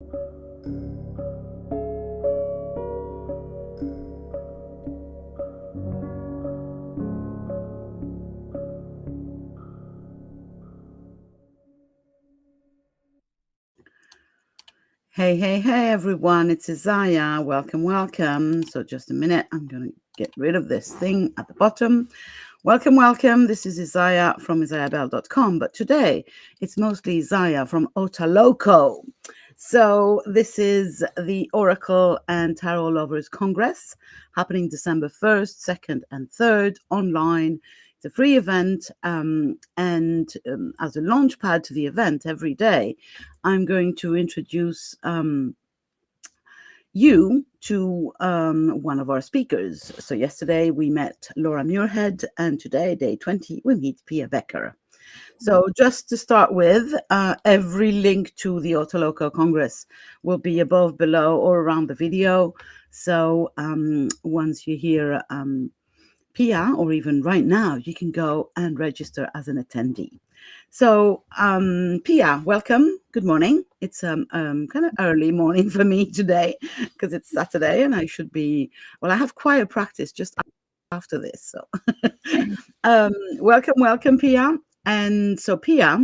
Hey, everyone. It's Isaiah. Welcome. So just a minute. I'm going to get rid of this thing at the bottom. Welcome. This is Isaiah from IsaiahBell.com. But today, it's mostly Isaiah from OTALOCO. So this is the Oracle and Tarot Lovers Congress happening December 1st, 2nd, and 3rd online. It's a free event, and as a launch pad to the event every day, I'm going to introduce you to one of our speakers. So yesterday we met Laura Muirhead, and today, day 20, we meet Pia Becker. So just to start with, every link to the OTALOCO Congress will be above, below, or around the video. So once you hear Pia, or even right now, you can go and register as an attendee. So, Pia, welcome. Good morning. It's kind of early morning for me today because it's Saturday and I should be, well, I have choir practice just after this. So, welcome, Pia. And so, Pia,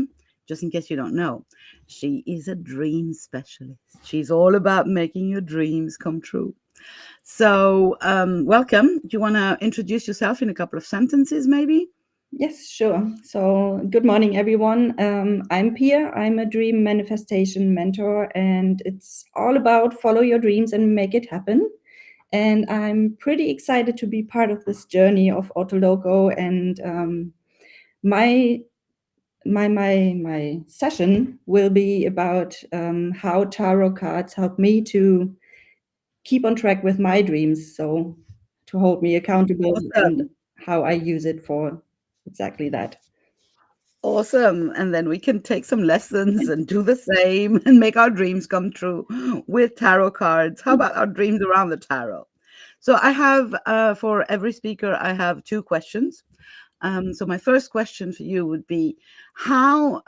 just in case you don't know, she is a dream specialist. She's all about making your dreams come true. So, welcome. Do you want to introduce yourself in a couple of sentences, maybe? Yes, sure. So, good morning, everyone. I'm Pia. I'm a dream manifestation mentor, and it's all about follow your dreams and make it happen. And I'm pretty excited to be part of this journey of OTALOCO. And my session will be about how tarot cards help me to keep on track with my dreams. So, to hold me accountable and how I use it for exactly that. Awesome. And then we can take some lessons and do the same and make our dreams come true with tarot cards. How about our dreams around the tarot? So I have, for every speaker, I have 2 questions. So my first question for you would be, how,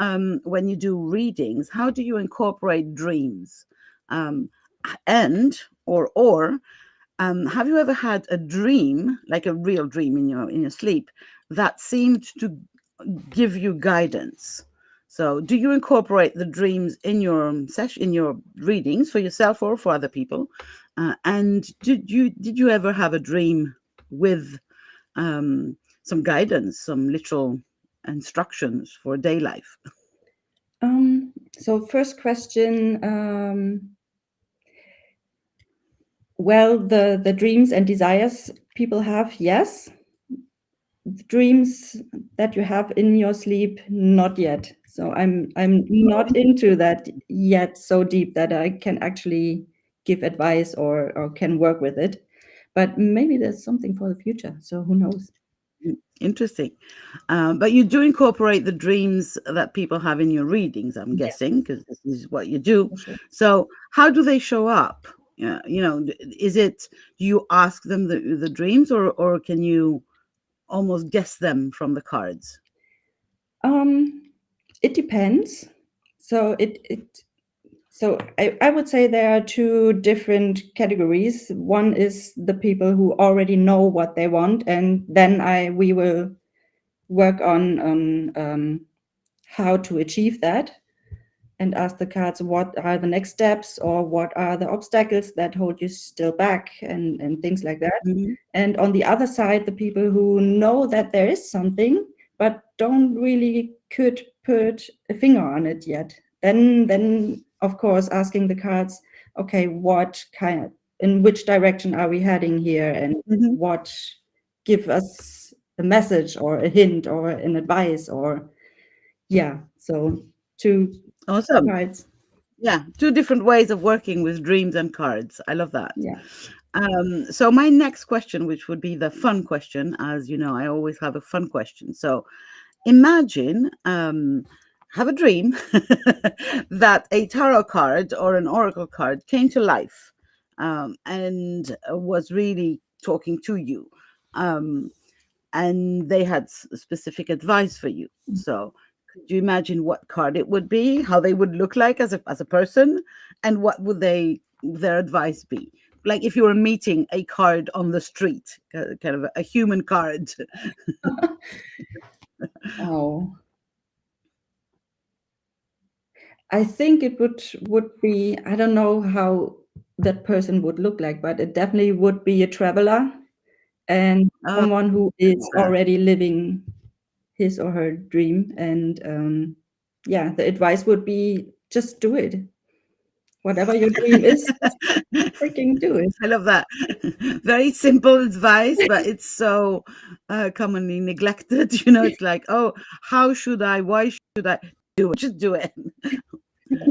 when you do readings, how do you incorporate dreams? Or have you ever had a dream, like a real dream in your sleep, that seemed to give you guidance? So do you incorporate the dreams in your session, in your readings for yourself or for other people? And did you ever have a dream with some guidance, some literal instructions for day life? So first question, well, the dreams and desires people have, yes. The dreams that you have in your sleep, not yet. So I'm not into that yet so deep that I can actually give advice or can work with it. But maybe there's something for the future. So who knows? Interesting. But you do incorporate the dreams that people have in your readings, I'm guessing, because this is what you do. Sure. So how do they show up? Is it, do you ask them the dreams, or can you almost guess them from the cards? It depends. So I would say there are 2 different categories. One is the people who already know what they want, and then we will work on how to achieve that, and ask the cards what are the next steps or what are the obstacles that hold you still back, and things like that. Mm-hmm. And on the other side, the people who know that there is something but don't really could put a finger on it yet. Then of course asking the cards, okay, in which direction are we heading here, and Mm-hmm. what give us a message or a hint or an advice, or so 2 Awesome. cards. Yeah, 2 different ways of working with dreams and cards. I love that. Yeah. So my next question, which would be the fun question, as you know, I always have a fun question. So imagine, have a dream that a tarot card or an oracle card came to life, and was really talking to you, and they had specific advice for you. So Do you imagine what card it would be, how they would look like as a person, and what would their advice be? Like if you were meeting a card on the street, kind of a human card. Oh, I think it would be, I don't know how that person would look like, but it definitely would be a traveler and Oh, someone who is already living his or her dream. And yeah, the advice would be just do it. Whatever your dream is, just freaking do it. I love that. Very simple advice, but it's so commonly neglected. It's like, oh, how should I? Why should I do it? Just do it.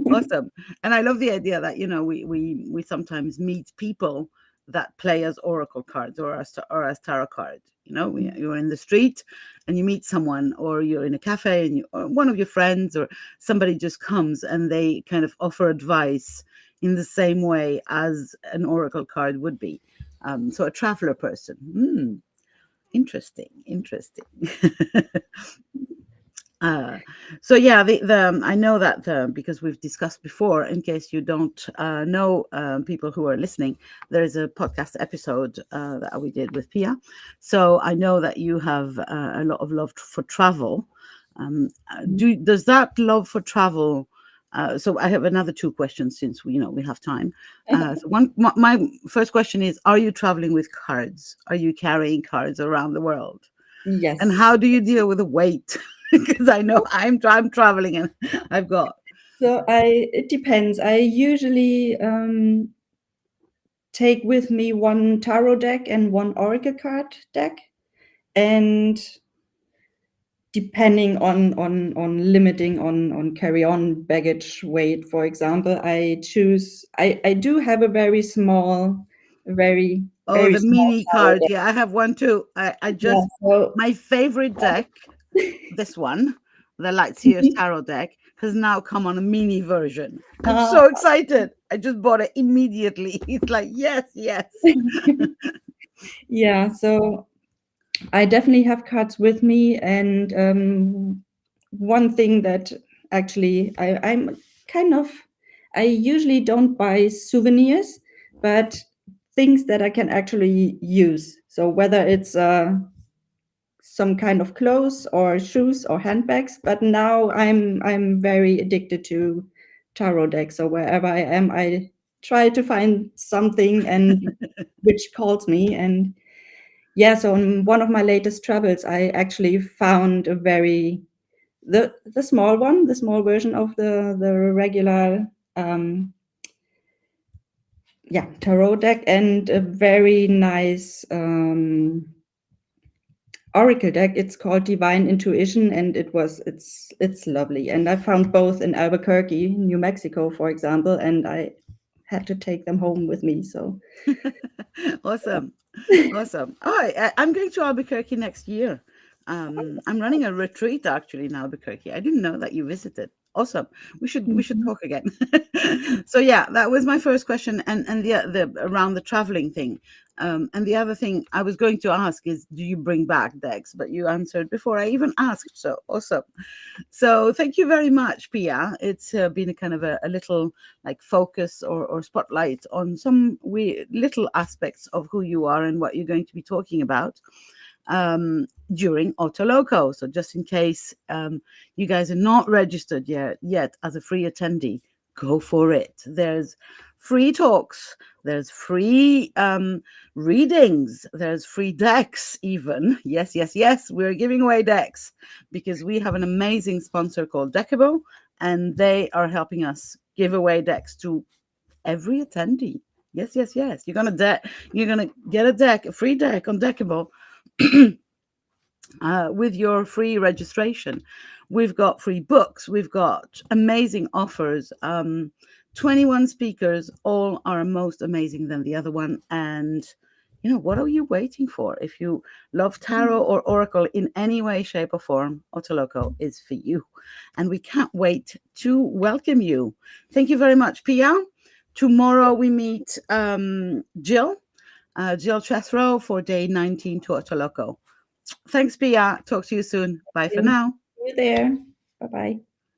Awesome. And I love the idea that we sometimes meet people that play as oracle cards or as tarot cards. You're in the street and you meet someone, or you're in a cafe and or one of your friends or somebody just comes and they kind of offer advice in the same way as an oracle card would be. So a traveler person. Interesting. So yeah, I know that because we've discussed before. In case you don't know, people who are listening, there is a podcast episode that we did with Pia. So I know that you have a lot of love for travel. Does that love for travel? So I have another two questions since we have time. So my first question is: are you traveling with cards? Are you carrying cards around the world? And Yes. how do you deal with the weight? Because I know I'm traveling and I've got. So it depends. I usually take with me one tarot deck and one oracle card deck, and depending on limiting on carry-on baggage weight, for example, I do have a very small, very Oh, very the small mini tarot card. deck. Yeah, I have one too. I Yeah, just so my favorite deck, this one, the Lightseer's Tarot deck, has now come on a mini version. I'm uh, so excited. I just bought it immediately. It's like, yes, yes. yeah, so I definitely have cards with me, and one thing that actually I'm kind of, I usually don't buy souvenirs, but things that I can actually use. So whether it's some kind of clothes or shoes or handbags, but now I'm very addicted to tarot decks. So wherever I am, I try to find something and which calls me. And yeah, so on one of my latest travels, I actually found the small one, the small version of the regular tarot deck, and a very nice oracle deck. It's called Divine Intuition, and it's lovely. And I found both in Albuquerque, New Mexico, for example, and I had to take them home with me. So Awesome. Awesome. Oh, I'm going to Albuquerque next year. I'm running a retreat actually in Albuquerque. I didn't know that you visited. Awesome. We should Mhm. talk again. So yeah, that was my first question, and the around the traveling thing. And the other thing I was going to ask is, do you bring back decks? But you answered before I even asked. So awesome. So thank you very much, Pia. It's been a kind of a little like focus or spotlight on some little aspects of who you are and what you're going to be talking about during OTALOCO. So just in case you guys are not registered yet as a free attendee, go for it. There's free talks, there's free readings, there's free decks even. Yes, yes, yes, we're giving away decks because we have an amazing sponsor called Deckible, and they are helping us give away decks to every attendee. Yes, yes, yes. You're gonna get a free deck on Deckible with your free registration. We've got free books. We've got amazing offers. 21 speakers, all are most amazing than the other one. And what are you waiting for? If you love tarot or oracle in any way, shape, or form, OTALOCO is for you. And we can't wait to welcome you. Thank you very much, Pia. Tomorrow we meet Jill Chethrow for day 19 to OTALOCO. Thanks, Pia. Talk to you soon. Bye for see now. you there. Bye-bye.